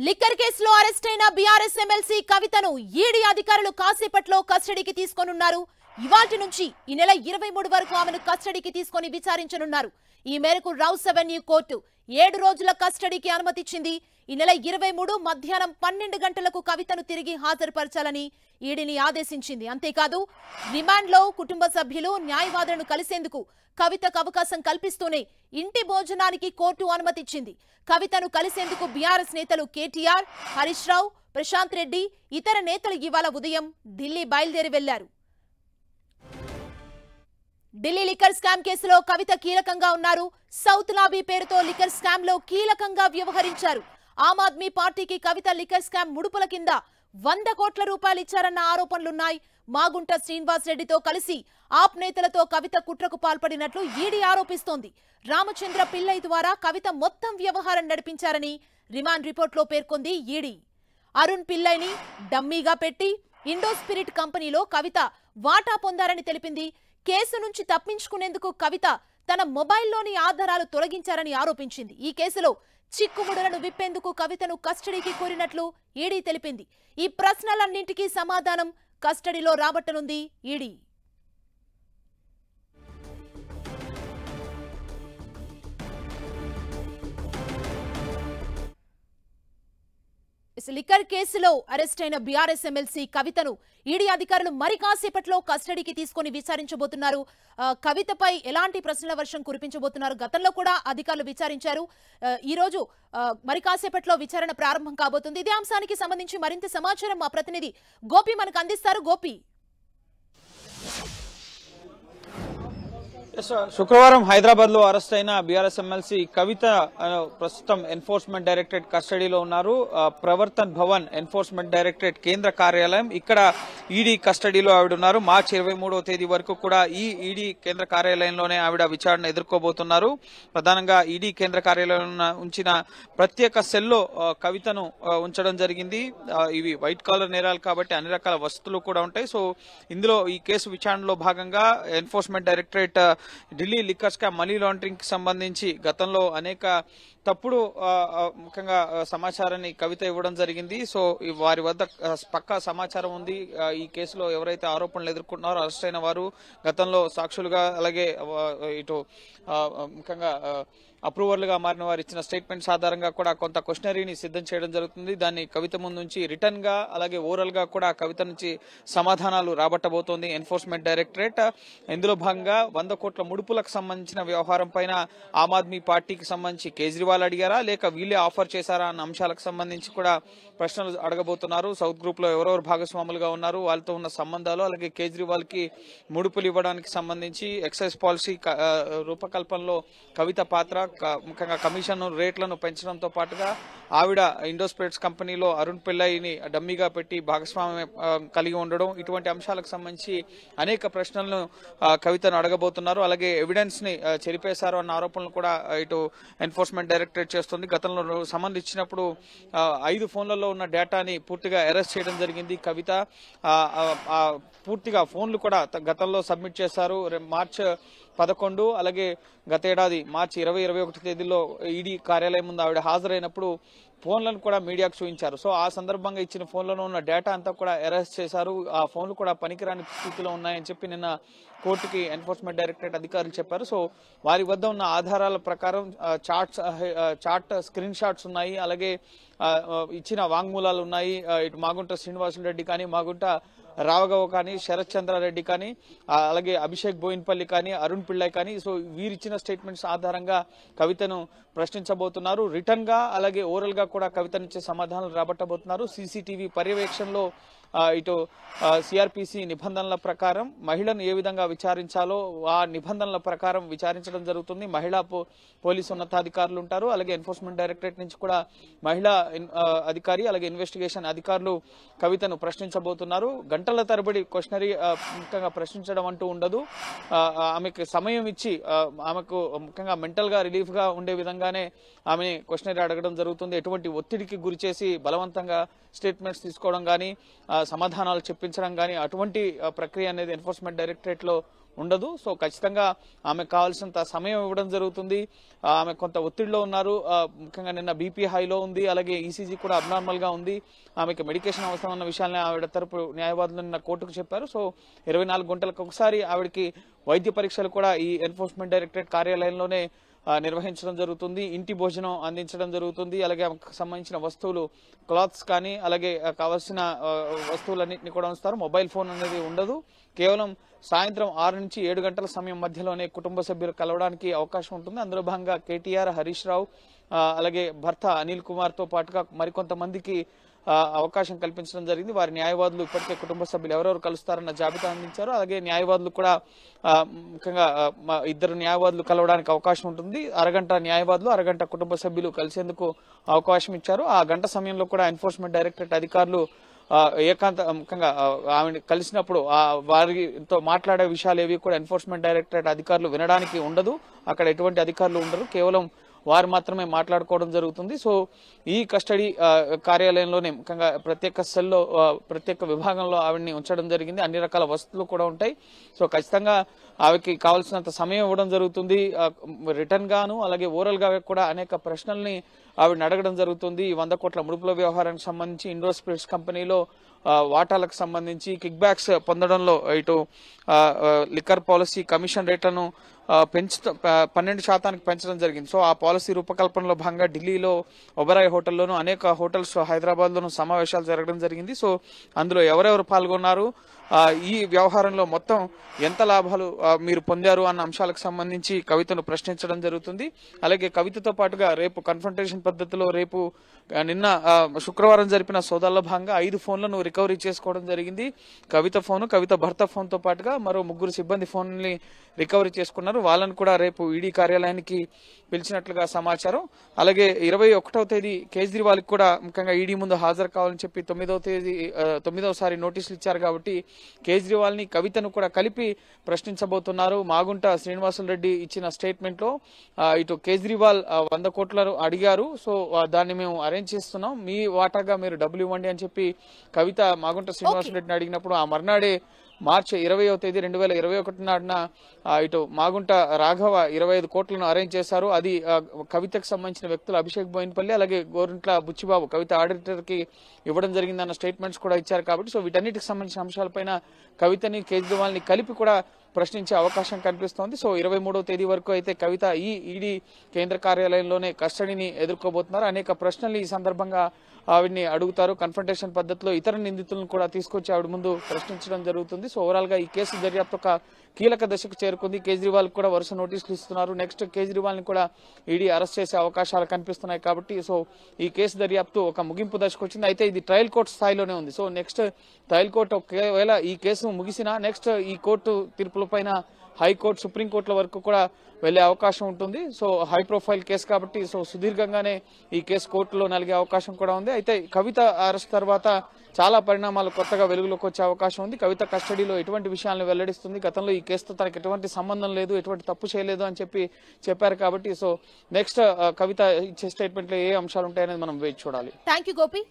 Liquor కేసులో arrest అయిన BRS MLC కవితను ఈడీ అధికారులు కాసేపట్లో కస్టడీకి తీసుకోనున్నారు. ఇవాల్టి నుంచి ఈ నెల 23 వరకు ఆమెను కస్టడీకి తీసుకొని విచారించనున్నారు. ఈ మేరకు రౌస్ అవెన్యూ కోర్టు 7 రోజుల కస్టడీకి అనుమతిచ్చింది. ఈ నెల 23 మధ్యాహ్నం 12 గంటలకు కవితను తిరిగి హాజరుపరచాలని ఈడీని ఆదేశించింది. అంతేకాదు రిమాండ్లో కుటుంబ సభ్యులు న్యాయవాదులను కలిసేందుకు కవితకు అవకాశం కల్పిస్తూనే ఇంటి భోజనానికి కోర్టు అనుమతిచ్చింది. కవితను కలిసేందుకు బీఆర్ఎస్ నేతలు కేటీఆర్, హరీష్ రావు, ప్రశాంత్ రెడ్డి ఇతర నేతలు ఇవాళ ఉదయం ఢిల్లీ బయలుదేరి వెళ్లారు. ఢిల్లీ లిక్కర్ స్కామ్ కేసులో కవిత కీలకంగా ఉన్నారు. సౌత్ లాబీ పేరుతో లిక్కర్ స్కామ్ లో కీలకంగా వ్యవహరించారు. ఆమ్ ఆద్మీ పార్టీకి కవిత లిక్కర్ స్కామ్ ముడుపుల కింద 100 కోట్ల రూపాయలు ఇచ్చారన్న ఆరోపణలున్నాయి. మాగుంట శ్రీనివాస్ రెడ్డితో కలిసి ఆప్ నేతలతో కవిత కుట్రకు పాల్పడినట్లు ఈడీ ఆరోపిస్తోంది. రామచంద్ర పిల్లై ద్వారా కవిత మొత్తం వ్యవహారం నడిపించారని రిమాండ్ రిపోర్ట్లో పేర్కొంది ఈడీ. అరుణ్ పిల్లైని డమ్మీగా పెట్టి ఇండోస్పిరిట్ కంపెనీలో కవిత వాటా పొందారని తెలిపింది. కేసు నుంచి తప్పించుకునేందుకు కవిత తన మొబైల్లోని ఆధారాలు తొలగించారని ఆరోపించింది. ఈ కేసులో చిక్కుముడులను విప్పేందుకు కవితను కస్టడీకి కోరినట్లు ఈడీ తెలిపింది. ఈ ప్రశ్నలన్నింటికీ సమాధానం కస్టడీలో రాబట్టనుంది ఈడీ. లిక్కర్ కేసులో అరెస్ట్ అయిన బీఆర్ఎస్ ఎమ్మెల్సీ కవితను ఈడీ అధికారులు మరి కాసేపట్లో కస్టడీకి తీసుకుని విచారించబోతున్నారు. కవితపై ఎలాంటి ప్రశ్నల వర్షం కురిపించబోతున్నారు? గతంలో కూడా అధికారులు విచారించారు. ఈ రోజు మరి కాసేపట్లో విచారణ ప్రారంభం కాబోతుంది. ఇదే అంశానికి సంబంధించి మరింత సమాచారం మా ప్రతినిధి గోపి మనకు అందిస్తారు. గోపి, శుక్రవారం హైదరాబాద్ లో అరెస్ట్ అయిన బీఆర్ఎస్ ఎమ్మెల్సీ కవిత ప్రస్తుతం ఎన్ఫోర్స్మెంట్ డైరెక్టరేట్ కస్టడీలో ఉన్నారు. ప్రవర్తన్ భవన్ ఎన్ఫోర్స్మెంట్ డైరెక్టరేట్ కేంద్ర కార్యాలయం ఇక్కడ ఈడీ కస్టడీలో ఆవిడ ఉన్నారు. మార్చి 23వ తేదీ వరకు కూడా ఈ ఈడీ కేంద్ర కార్యాలయంలోనే ఆవిడ విచారణ ఎదుర్కోబోతున్నారు. ప్రధానంగా ఈడీ కేంద్ర కార్యాలయంలో ఉంచిన ప్రత్యేక సెల్లో కవితను ఉంచడం జరిగింది. ఇవి వైట్ కాలర్ నేరాలు కాబట్టి అన్ని రకాల వసతులు కూడా ఉంటాయి. సో ఇందులో ఈ కేసు విచారణలో భాగంగా enforcement directorate Delhi liquor scam money laundering కి సంబంధించి గతంలో అనేక తప్పుడు ముఖ్యంగా సమాచారాన్ని కవిత ఇవ్వడం జరిగింది. సో వారి వద్ద పక్కా సమాచారం ఉంది. ఈ కేసులో ఎవరైతే ఆరోపణలు ఎదుర్కొంటున్నారో అరెస్ట్ అయిన వారు గతంలో సాక్షులుగా అలాగే ఇటు ముఖ్యంగా అప్రూవర్లుగా మారిన వారు ఇచ్చిన స్టేట్మెంట్స్ ఆధారంగా కూడా కొంత క్వశ్చనరీని సిద్ధం చేయడం జరుగుతుంది. దాన్ని కవిత ముందు నుంచి రిటర్న్ గా అలాగే ఓరల్ గా కూడా కవిత నుంచి సమాధానాలు రాబట్టబోతోంది ఎన్ఫోర్స్మెంట్ డైరెక్టరేట్. ఇందులో భాగంగా 100 కోట్ల ముడుపులకు సంబంధించిన వ్యవహారం పైన ఆమ్ ఆద్మీ పార్టీకి సంబంధించి కేజ్రీవాల్ అడిగారా లేక వీళ్ళే ఆఫర్ చేశారా అన్న అంశాలకు సంబంధించి కూడా ప్రశ్నలు అడగబోతున్నారు. సౌత్ గ్రూప్ లో ఎవరెవరు భాగస్వాములుగా ఉన్నారు, వాళ్ళతో ఉన్న సంబంధాలు, అలాగే కేజ్రీవాల్ కి ముడుపులు ఇవ్వడానికి సంబంధించి ఎక్సైజ్ పాలసీ రూపకల్పనలో కవిత పాత్ర, ముఖ్యంగా కమిషన్ రేట్లను పెంచడంతో పాటుగా ఆవిడ ఇండోస్పిరిట్స్ కంపెనీలో అరుణ్ పిల్లైని డమ్మీగా పెట్టి భాగస్వామ్యం కలిగి ఉండడం, ఇటువంటి అంశాలకు సంబంధించి అనేక ప్రశ్నలను కవితను అడగబోతున్నారు. అలాగే ఎవిడెన్స్ ని చెరిపేశారు అన్న ఆరోపణలు కూడా ఇటు ఎన్ఫోర్స్మెంట్ డైరెక్టరేట్ చేస్తుంది. గతంలో సమన్ ఇచ్చినప్పుడు 5 ఫోన్లలో ఉన్న డేటాని పూర్తిగా అరెస్ట్ చేయడం జరిగింది. కవిత పూర్తిగా ఫోన్లు కూడా గతంలో సబ్మిట్ చేశారు. మార్చి 11 అలాగే గత ఏడాది మార్చి 20-21 తేదీల్లో ఈడీ కార్యాలయం ముందు ఆవిడ హాజరైనప్పుడు ఫోన్లను కూడా మీడియాకు చూపించారు. సో ఆ సందర్భంగా ఇచ్చిన ఫోన్లలో ఉన్న డేటా అంతా కూడా అరెస్ట్ చేశారు. ఆ ఫోన్లు కూడా పనికిరాని స్థితిలో ఉన్నాయని చెప్పి నిన్న కోర్టుకి ఎన్ఫోర్స్మెంట్ డైరెక్టరేట్ అధికారులు చెప్పారు. సో వారి వద్ద ఉన్న ఆధారాల ప్రకారం చార్ట్ స్క్రీన్ షాట్స్ ఉన్నాయి, అలాగే ఇచ్చిన వాంగ్మూలాలు ఉన్నాయి. ఇటు మాగుంట శ్రీనివాస్ రెడ్డి కానీ, మాగుంట రావగవ్ కానీ, శరత్ చంద్రారెడ్డి కానీ, అలాగే అభిషేక్ బోయిన్పల్లి కానీ, అరుణ్ పిళ్ళై కానీ, సో వీరిచ్చిన స్టేట్మెంట్స్ ఆధారంగా కవితను ప్రశ్నించబోతున్నారు. రిటర్న్ గా అలాగే ఓరల్ గా కూడా కవితనిచ్చే సమాధానాలు రాబట్టబోతున్నారు. సీసీటీవీ పర్యవేక్షణలో ఇటు సిఆర్పిసి నిబంధనల ప్రకారం మహిళను ఏ విధంగా విచారించాలో ఆ నిబంధనల ప్రకారం విచారించడం జరుగుతుంది. మహిళా పోలీసు ఉన్నతాధికారులు ఉంటారు, అలాగే ఎన్ఫోర్స్మెంట్ డైరెక్టరేట్ నుంచి కూడా మహిళా అధికారి అలాగే ఇన్వెస్టిగేషన్ అధికారులు కవితను ప్రశ్నించబోతున్నారు. గంటల తరబడి క్వశ్చనరీ ముఖ్యంగా ప్రశ్నించడం అంటూ ఉండదు. ఆమెకు సమయం ఇచ్చి ఆమెకు ముఖ్యంగా మెంటల్ గా రిలీఫ్ గా ఉండే విధంగానే ఆమె క్వశ్చనరీ అడగడం జరుగుతుంది. ఎటువంటి ఒత్తిడికి గురి చేసి బలవంతంగా స్టేట్మెంట్స్ తీసుకోవడం కానీ, సమాధానాలు చెప్పించడం కానీ అటువంటి ప్రక్రియ అనేది ఎన్ఫోర్స్మెంట్ డైరెక్టరేట్ లో ఉండదు. సో ఖచ్చితంగా ఆమెకు కావాల్సినంత సమయం ఇవ్వడం జరుగుతుంది. ఆమె కొంత ఒత్తిడిలో ఉన్నారు. ముఖ్యంగా నిన్న బీపీ హైలో ఉంది, అలాగే ఈసీజీ కూడా అబ్నార్మల్ గా ఉంది. ఆమెకు మెడికేషన్ అవసరం అన్న విషయాన్ని ఆవిడ తరపు న్యాయవాదులు నిన్న కోర్టుకు చెప్పారు. సో 24 గంటలకు ఒకసారి ఆవిడకి వైద్య పరీక్షలు కూడా ఈ ఎన్ఫోర్స్మెంట్ డైరెక్టరేట్ కార్యాలయంలోనే నిర్వహించడం జరుగుతుంది. ఇంటి భోజనం అందించడం జరుగుతుంది. అలాగే ఆమెకు సంబంధించిన వస్తువులు, క్లాత్స్ కానీ అలాగే కావాల్సిన వస్తువులన్నింటినీ కూడా ఉంచుతారు. మొబైల్ ఫోన్ అనేది ఉండదు. కేవలం సాయంత్రం 6 నుంచి 7 గంటల సమయం మధ్యలోనే కుటుంబ సభ్యులు కలవడానికి అవకాశం ఉంటుంది. అందులో భాగంగా కేటీఆర్, హరీష్ రావు, అలాగే భర్త అనిల్ కుమార్ తో పాటుగా మరికొంతమందికి అవకాశం కల్పించడం జరిగింది. వారి న్యాయవాదులు ఇప్పటికే కుటుంబ సభ్యులు ఎవరెవరు కలుస్తారన్న జాబితా అందించారు. అలాగే న్యాయవాదులు కూడా ముఖ్యంగా 2 న్యాయవాదులు కలవడానికి అవకాశం ఉంటుంది. అరగంట న్యాయవాదులు, అరగంట కుటుంబ సభ్యులు కలిసేందుకు అవకాశం ఇచ్చారు. ఆ గంట సమయంలో కూడా ఎన్ఫోర్స్మెంట్ డైరెక్టరేట్ అధికారులు ముఖ్యంగా ఆమె కలిసినప్పుడు వారితో మాట్లాడే విషయాలు ఏవి కూడా ఎన్ఫోర్స్మెంట్ డైరెక్టరేట్ అధికారులు వినడానికి ఉండదు. అక్కడ ఎటువంటి అధికారులు ఉండరు, కేవలం వారు మాత్రమే మాట్లాడుకోవడం జరుగుతుంది. సో ఈ కస్టడీ కార్యాలయంలోనే ముఖ్యంగా ప్రత్యేక సెల్లో, ప్రత్యేక విభాగంలో ఆవిడని ఉంచడం జరిగింది. అన్ని రకాల వసతులు కూడా ఉంటాయి. సో ఖచ్చితంగా ఆమెకి కావాల్సినంత సమయం ఇవ్వడం జరుగుతుంది. రిటర్న్ గాను అలాగే ఓరల్ గా కూడా అనేక ప్రశ్నల్ని ఆవిడని అడగడం జరుగుతుంది. 100 కోట్ల ముడుపుల వ్యవహారానికి సంబంధించి ఇండో స్పిరిట్స్ కంపెనీలో వాటాలకు సంబంధించి కిక్ బ్యాక్స్ పొందడంలో ఇటు లిక్కర్ పాలసీ కమిషన్ రేట్లను 12% పెంచడం జరిగింది. సో ఆ పాలసీ రూపకల్పనలో భాగంగా ఢిల్లీలో ఒబరాయ్ హోటల్లోనూ అనేక హోటల్స్ హైదరాబాద్ లోనూ సమావేశాలు జరగడం జరిగింది. సో అందులో ఎవరెవరు పాల్గొన్నారు, ఈ వ్యవహారంలో మొత్తం ఎంత లాభాలు మీరు పొందారు అన్న అంశాలకు సంబంధించి కవితను ప్రశ్నించడం జరుగుతుంది. అలాగే కవితతో పాటుగా రేపు కన్ఫ్రంటేషన్ పద్ధతిలో నిన్న శుక్రవారం జరిపిన సోదాల్లో భాగంగా 5 ఫోన్లను రికవరీ చేసుకోవడం జరిగింది. కవిత ఫోను, కవిత భర్త ఫోన్ తో పాటుగా మరో 3 సిబ్బంది ఫోన్ ని రికవరీ చేసుకున్నారు. వాళ్ళని కూడా రేపు ఈడీ కార్యాలయానికి పిలిచినట్లుగా సమాచారం. అలాగే 21వ తేదీ కేజ్రీవాల్ కూడా ముఖ్యంగా ఈడీ ముందు హాజరు కావాలని చెప్పి 9వ నోటీసులు ఇచ్చారు. కాబట్టి కేజ్రీవాల్ ని కవితను కూడా కలిపి ప్రశ్నించబోతున్నారు. మాగుంట శ్రీనివాసులు రెడ్డి ఇచ్చిన స్టేట్మెంట్ లో ఇటు కేజ్రీవాల్ 100 కోట్లను అడిగారు. సో దాన్ని మేము అరేంజ్ చేస్తున్నాం, మీ వాటాగా మీరు డబ్బులు ఇవ్వండి అని చెప్పి కవిత మాగుంట శ్రీనివాసులు రెడ్డిని అడిగినప్పుడు ఆ మర్నాడే మార్చి 20వ తేదీ 2021 నాడున ఇటు మాగుంట రాఘవ 25 కోట్లను అరేంజ్ చేశారు. అది కవితకు సంబంధించిన వ్యక్తులు అభిషేక్ బోయిన్పల్లి అలాగే గోరింట్ల బుచ్చిబాబు కవిత ఆడిటర్ కి ఇవ్వడం జరిగిందన్న స్టేట్మెంట్స్ కూడా ఇచ్చారు. కాబట్టి సో వీటన్నిటికి సంబంధించిన అంశాలపైన కవితని కేజ్రీవాల్ ని కలిపి కూడా ప్రశ్నించే అవకాశం కనిపిస్తోంది. సో 23వ తేదీ వరకు అయితే కవిత ఈ ఈడీ కేంద్ర కార్యాలయంలోనే కస్టడీని ఎదుర్కోబోతున్నారు. అనేక ప్రశ్నలు ఈ సందర్భంగా ఆవిడ్ని అడుగుతారు. కన్ఫ్రంటేషన్ పద్ధతిలో ఇతర నిందితులను కూడా తీసుకొచ్చి ఆవిడ ముందు ప్రశ్నించడం జరుగుతుంది. సో ఓవరాల్ గా ఈ కేసు దర్యాప్తు ఒక కీలక దశకు చేరుకుంది. కేజ్రీవాల్ కూడా వరుస నోటీసులు ఇస్తున్నారు. నెక్స్ట్ కేజ్రీవాల్ ని కూడా ఈడీ అరెస్ట్ చేసే అవకాశాలు కనిపిస్తున్నాయి. కాబట్టి సో ఈ కేసు దర్యాప్తు ఒక ముగింపు దశకు వచ్చింది. అయితే ఇది ట్రయల్ కోర్టు స్థాయిలోనే ఉంది. సో నెక్స్ట్ ట్రయల్ కోర్టు ఒకవేళ ఈ కేసు ముగిసినా నెక్స్ట్ ఈ కోర్టు తీర్పుల పైన హైకోర్టు, సుప్రీంకోర్టుల వరకు కూడా వెళ్లే అవకాశం ఉంటుంది. సో హై ప్రొఫైల్ కేసు కాబట్టి సో సుదీర్ఘంగానే ఈ కేసు కోర్టులో నలిగే అవకాశం కూడా ఉంది. అయితే కవిత అరెస్ట్ తర్వాత చాలా పరిణామాలు కొత్తగా వెలుగులోకి వచ్చే అవకాశం ఉంది. కవిత కస్టడీలో ఎటువంటి విషయాలను వెల్లడిస్తుంది, గతంలో ఈ కేసుతో తనకు ఎటువంటి సంబంధం లేదు, ఎటువంటి తప్పు చేయలేదు అని చెప్పారు. కాబట్టి సో నెక్స్ట్ కవిత ఇచ్చే స్టేట్మెంట్ లో ఏ అంశాలు ఉంటాయనేది మనం వేచి చూడాలి. థాంక్యూ గోపి.